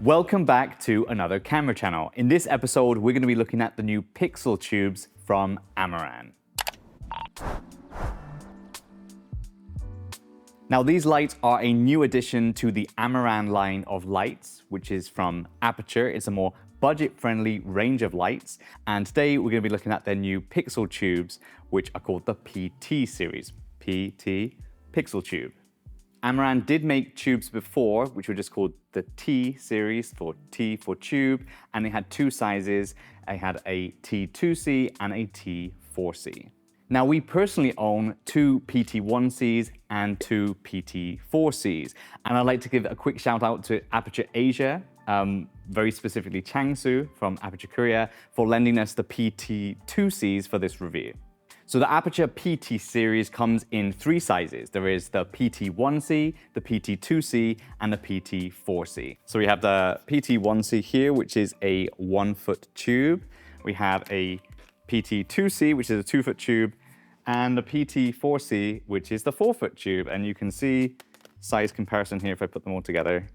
Welcome back to another camera channel. In this episode, we're going to be looking at the new Pixel tubes from Amaran. Now, these lights are a new addition to the Amaran line of lights, which is from Aputure. It's a more budget-friendly range of lights. And today, we're going to be looking at their new Pixel tubes, which are called the PT series. PT Pixel Tube. Amaran did make tubes before, which were just called the T series, for T for tube, and they had two sizes. They had a T2C and a T4C. Now, we personally own two PT1Cs and two PT4Cs, and I'd like to give a quick shout out to Aputure Asia, very specifically Changsu from Aputure Korea, for lending us the PT2Cs for this review. So the Aputure PT series comes in three sizes. There is the PT1C, the PT2C, and the PT4C. So we have the PT1C here, which is a 1 foot tube. We have a PT2C, which is a 2 foot tube, and the PT4C, which is the 4 foot tube. And you can see size comparison here if I put them all together.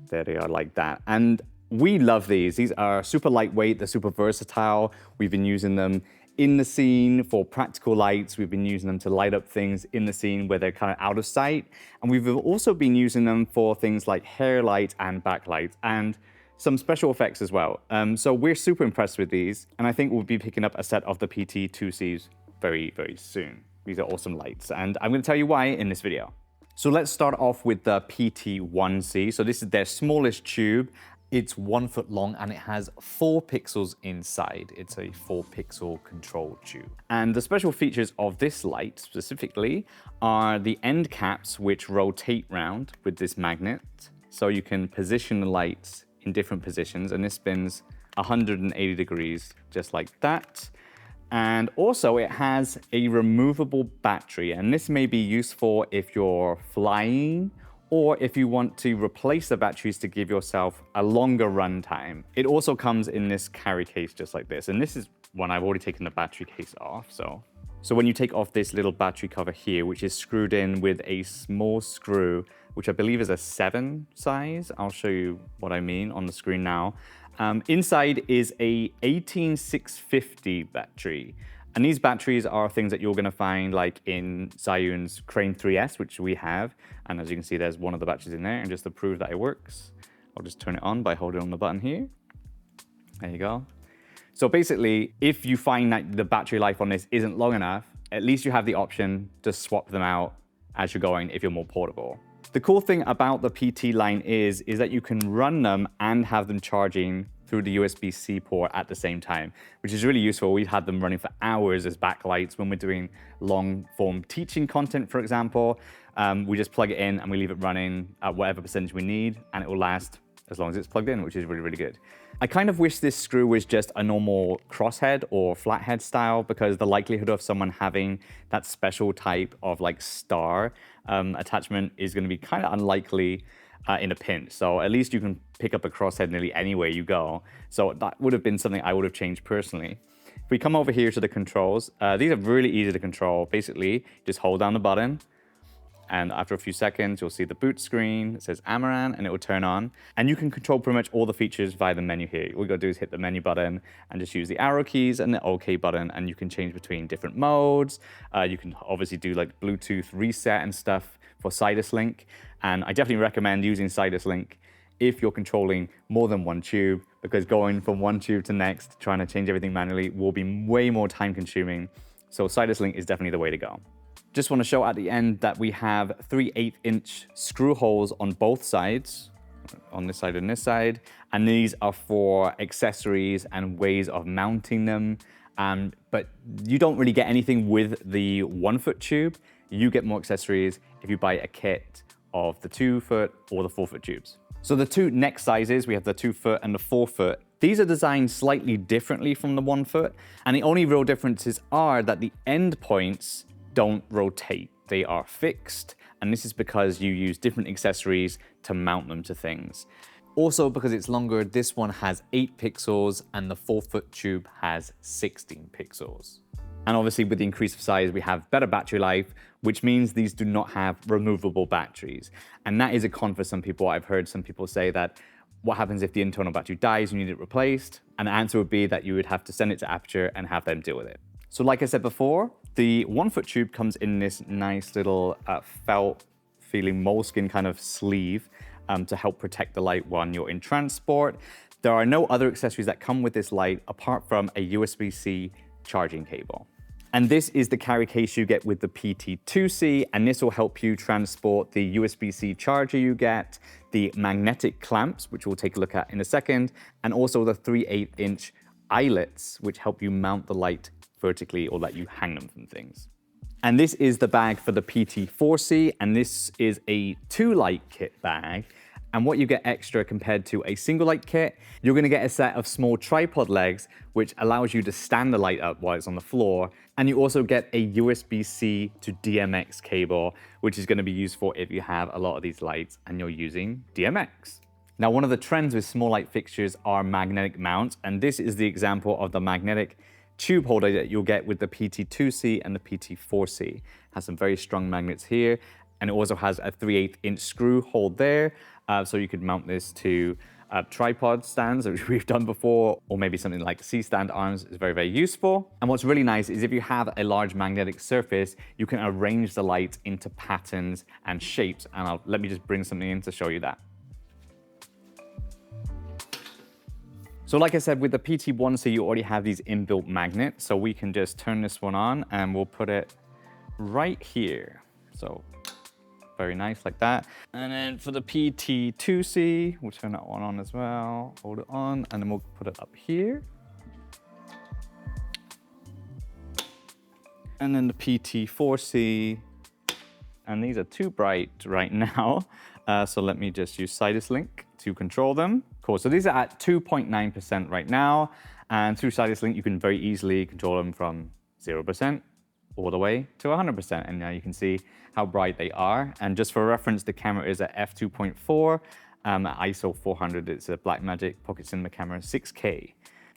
There they are like that. And we love these. These are super lightweight, they're super versatile. We've been using them in the scene for practical lights. We've been using them to light up things in the scene where they're kind of out of sight. And we've also been using them for things like hair light and backlight and some special effects as well. So we're super impressed with these. And I think we'll be picking up a set of the PT2Cs very, very soon. These are awesome lights. And I'm going to tell you why in this video. So let's start off with the PT1C. So this is their smallest tube. It's 1 foot long and it has 4 pixels inside. It's a 4 pixel control tube. And the special features of this light specifically are the end caps, which rotate round with this magnet. So you can position the lights in different positions, and this spins 180 degrees just like that. And also it has a removable battery, and this may be useful if you're flying or if you want to replace the batteries to give yourself a longer run time. It also comes in this carry case just like this. And this is one I've already taken the battery case off. So when you take off this little battery cover here, which is screwed in with a small screw, which I believe is a 7 size. I'll show you what I mean on the screen now. Inside is a 18650 battery. And these batteries are things that you're going to find like in Zhiyun's Crane 3S, which we have. And as you can see, there's one of the batteries in there. And just to prove that it works, I'll just turn it on by holding on the button here. There you go. So basically, if you find that the battery life on this isn't long enough, at least you have the option to swap them out as you're going if you're more portable. The cool thing about the PT line is that you can run them and have them charging through the USB-C port at the same time, which is really useful. We've had them running for hours as backlights when we're doing long-form teaching content, for example. We just plug it in and we leave it running at whatever percentage we need, and it will last as long as it's plugged in, which is really, really good. I kind of wish this screw was just a normal crosshead or flathead style, because the likelihood of someone having that special type of like star attachment is going to be kind of unlikely in a pinch. So at least you can pick up a crosshead nearly anywhere you go. So that would have been something I would have changed personally. If we come over here to the controls, these are really easy to control. Basically, just hold down the button, and after a few seconds, you'll see the boot screen. It says Amaran, and it will turn on. And you can control pretty much all the features via the menu here. All you gotta do is hit the menu button and just use the arrow keys and the OK button, and you can change between different modes. You can obviously do like Bluetooth reset and stuff for Sidus Link. And I definitely recommend using Sidus Link if you're controlling more than one tube, because going from one tube to next, trying to change everything manually will be way more time consuming. So Sidus Link is definitely the way to go. Just want to show at the end that we have 3/8" screw holes on both sides, on this side and this side. And these are for accessories and ways of mounting them. But you don't really get anything with the 1 foot tube. You get more accessories if you buy a kit of the 2 foot or the 4 foot tubes. So the two next sizes, we have the 2 foot and the 4 foot. These are designed slightly differently from the 1 foot. And the only real differences are that the end points don't rotate. They are fixed. And this is because you use different accessories to mount them to things. Also, because it's longer, this one has 8 pixels and the 4 foot tube has 16 pixels. And obviously with the increase of size, we have better battery life, which means these do not have removable batteries. And that is a con for some people. I've heard some people say that what happens if the internal battery dies, you need it replaced? And the answer would be that you would have to send it to Aputure and have them deal with it. So like I said before, the 1 foot tube comes in this nice little felt feeling moleskin kind of sleeve to help protect the light when you're in transport. There are no other accessories that come with this light apart from a USB-C charging cable. And this is the carry case you get with the PT2C, and this will help you transport the USB-C charger you get, the magnetic clamps, which we'll take a look at in a second, and also the 3/8-inch eyelets, which help you mount the light vertically or let you hang them from things. And this is the bag for the PT4C, and this is a 2-light kit bag. And what you get extra compared to a single light kit, you're gonna get a set of small tripod legs, which allows you to stand the light up while it's on the floor. And you also get a USB-C to DMX cable, which is gonna be useful if you have a lot of these lights and you're using DMX. Now, one of the trends with small light fixtures are magnetic mounts, and this is the example of the magnetic tube holder that you'll get with the PT2C and the PT4C. It has some very strong magnets here, and it also has a 3/8-inch screw hold there, so you could mount this to tripod stands, which we've done before, or maybe something like C-stand arms is very, very useful. And what's really nice is if you have a large magnetic surface, you can arrange the light into patterns and shapes, and let me just bring something in to show you that. So like I said, with the PT1C, you already have these inbuilt magnets, so we can just turn this one on and we'll put it right here. So very nice like that. And then for the PT2C, we'll turn that one on as well, hold it on, and then we'll put it up here. And then the PT4C, and these are too bright right now, so let me just use Sidus Link to control them. Cool, so these are at 2.9% right now, and through Sidus Link you can very easily control them from 0% all the way to 100%, and now you can see how bright they are. And just for reference, the camera is at f2.4, ISO 400, it's a Blackmagic Pocket Cinema camera 6K.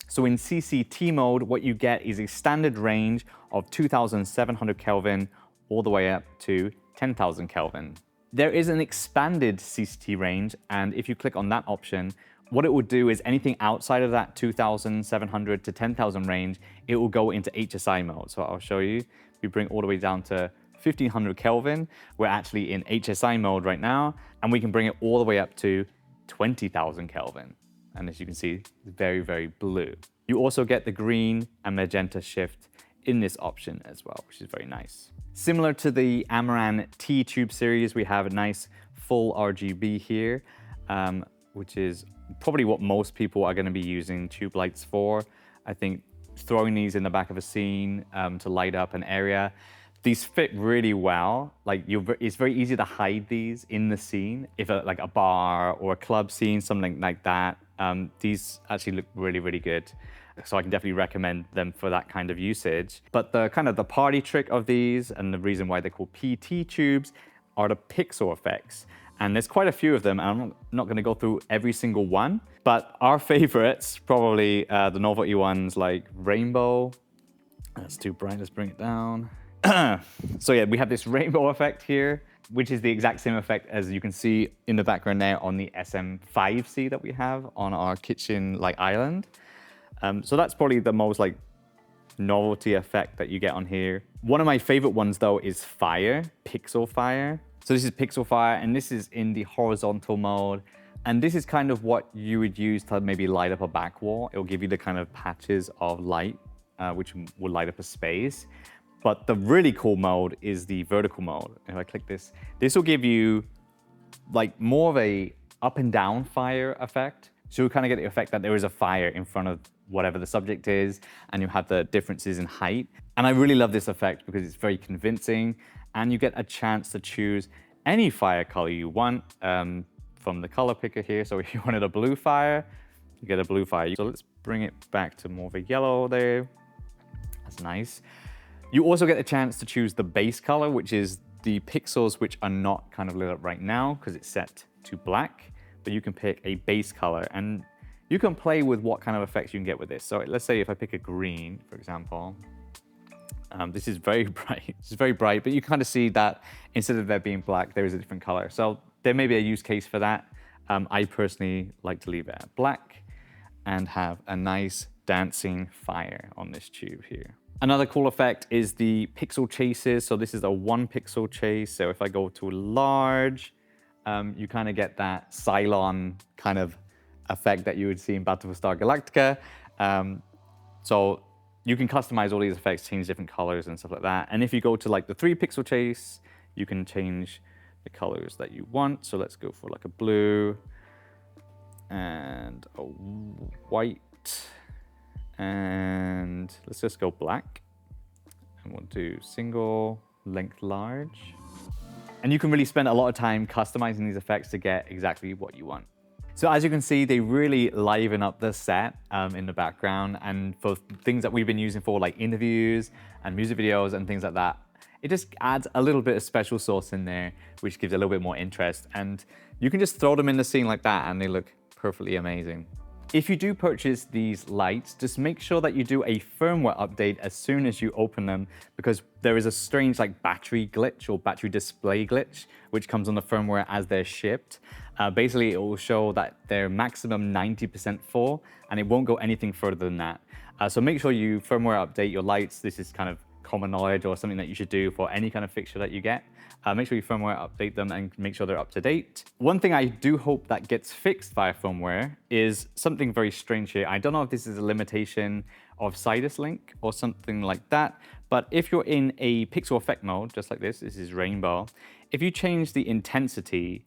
So in CCT mode, what you get is a standard range of 2,700 Kelvin all the way up to 10,000 Kelvin. There is an expanded CCT range, and if you click on that option, what it will do is anything outside of that 2,700 to 10,000 range, it will go into HSI mode. So I'll show you. If you bring all the way down to 1,500 Kelvin, we're actually in HSI mode right now, and we can bring it all the way up to 20,000 Kelvin. And as you can see, it's very, very blue. You also get the green and magenta shift in this option as well, which is very nice. Similar to the Amaran T-Tube series, we have a nice full RGB here, which is probably what most people are gonna be using tube lights for. I think throwing these in the back of a scene to light up an area, these fit really well. Like it's very easy to hide these in the scene. If like a bar or a club scene, something like that, these actually look really, really good. So I can definitely recommend them for that kind of usage. But the kind of the party trick of these, and the reason why they're called PT tubes, are the pixel effects. And there's quite a few of them, and I'm not gonna go through every single one, but our favorites, probably the novelty ones like rainbow. That's too bright, let's bring it down. So yeah, we have this rainbow effect here, which is the exact same effect as you can see in the background there on the SM5C that we have on our kitchen like island. So that's probably the most like novelty effect that you get on here. One of my favorite ones though is fire, pixel fire. So this is pixel fire, and this is in the horizontal mode. And this is kind of what you would use to maybe light up a back wall. It'll give you the kind of patches of light, which will light up a space. But the really cool mode is the vertical mode. If I click this, this will give you like more of a up and down fire effect. So you kind of get the effect that there is a fire in front of whatever the subject is, and you have the differences in height. And I really love this effect because it's very convincing, and you get a chance to choose any fire color you want from the color picker here. So if you wanted a blue fire, you get a blue fire. So let's bring it back to more of a yellow there. That's nice. You also get a chance to choose the base color, which is the pixels which are not kind of lit up right now because it's set to black, but you can pick a base color, and you can play with what kind of effects you can get with this. So let's say if I pick a green, for example, This is very bright. This is very bright, but you kind of see that instead of there being black, there is a different color. So there may be a use case for that. I personally like to leave it at black and have a nice dancing fire on this tube here. Another cool effect is the pixel chases. So this is a 1 pixel chase. So if I go to large, you kind of get that Cylon kind of effect that you would see in Battlestar Galactica. So you can customize all these effects, change different colors and stuff like that. And if you go to like the 3 pixel chase, you can change the colors that you want. So let's go for like a blue and a white, and let's just go black. And we'll do single length large. And you can really spend a lot of time customizing these effects to get exactly what you want. So as you can see, they really liven up the set in the background. And for things that we've been using for like interviews and music videos and things like that, it just adds a little bit of special sauce in there, which gives a little bit more interest. And you can just throw them in the scene like that and they look perfectly amazing. If you do purchase these lights, just make sure that you do a firmware update as soon as you open them, because there is a strange like battery glitch or battery display glitch, which comes on the firmware as they're shipped. Basically, it will show that they're maximum 90% full and it won't go anything further than that. So make sure you firmware update your lights. This is kind of common knowledge or something that you should do for any kind of fixture that you get. Make sure you firmware update them and make sure they're up to date. One thing I do hope that gets fixed via firmware is something very strange here. I don't know if this is a limitation of Sidus Link or something like that, but if you're in a pixel effect mode, just like this is rainbow, if you change the intensity,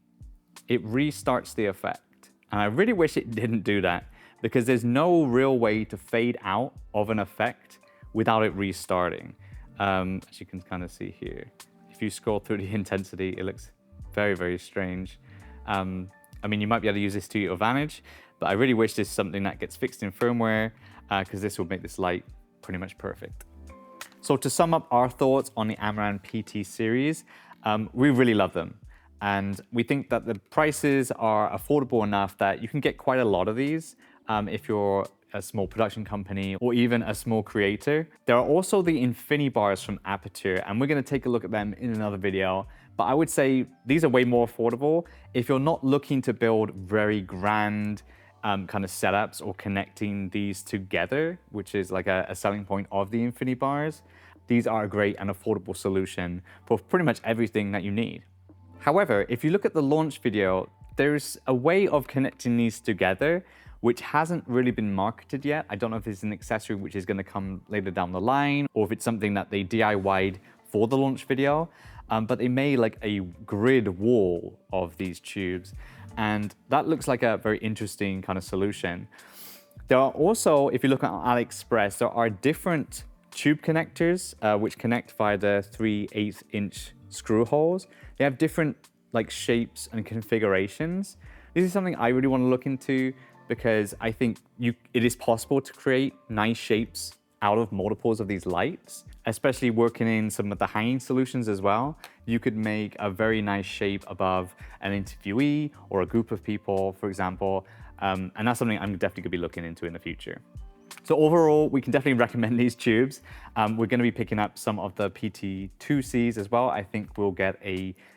it restarts the effect. And I really wish it didn't do that, because there's no real way to fade out of an effect without it restarting. As you can kind of see here. If you scroll through the intensity, it looks very, very strange. I mean, you might be able to use this to your advantage, but I really wish this is something that gets fixed in firmware, because this will make this light pretty much perfect. So to sum up our thoughts on the Amaran PT series, we really love them. And we think that the prices are affordable enough that you can get quite a lot of these if you're a small production company or even a small creator. There are also the Infini bars from Aputure, and we're going to take a look at them in another video. But I would say these are way more affordable if you're not looking to build very grand kind of setups or connecting these together, which is like a selling point of the Infini bars. These are a great and affordable solution for pretty much everything that you need. However, if you look at the launch video, there's a way of connecting these together which hasn't really been marketed yet. I don't know if it's an accessory which is going to come later down the line, or if it's something that they DIY'd for the launch video, but they made like a grid wall of these tubes, and that looks like a very interesting kind of solution. There are also, if you look at AliExpress, there are different tube connectors which connect via the 3/8 inch screw holes. They have different like shapes and configurations. This is something I really want to look into, because I think it is possible to create nice shapes out of multiples of these lights, especially working in some of the hanging solutions as well. You could make a very nice shape above an interviewee or a group of people, for example. And that's something I'm definitely gonna be looking into in the future. So overall, we can definitely recommend these tubes. We're gonna be picking up some of the PT2Cs as well. I think we'll get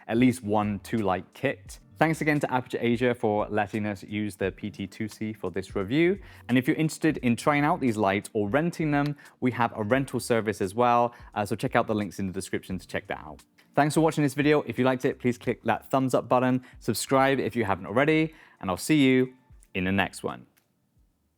at least 1 2-light kit. Thanks again to Aputure Asia for letting us use the PT2C for this review. And if you're interested in trying out these lights or renting them, we have a rental service as well. So check out the links in the description to check that out. Thanks for watching this video. If you liked it, please click that thumbs up button, subscribe if you haven't already, and I'll see you in the next one.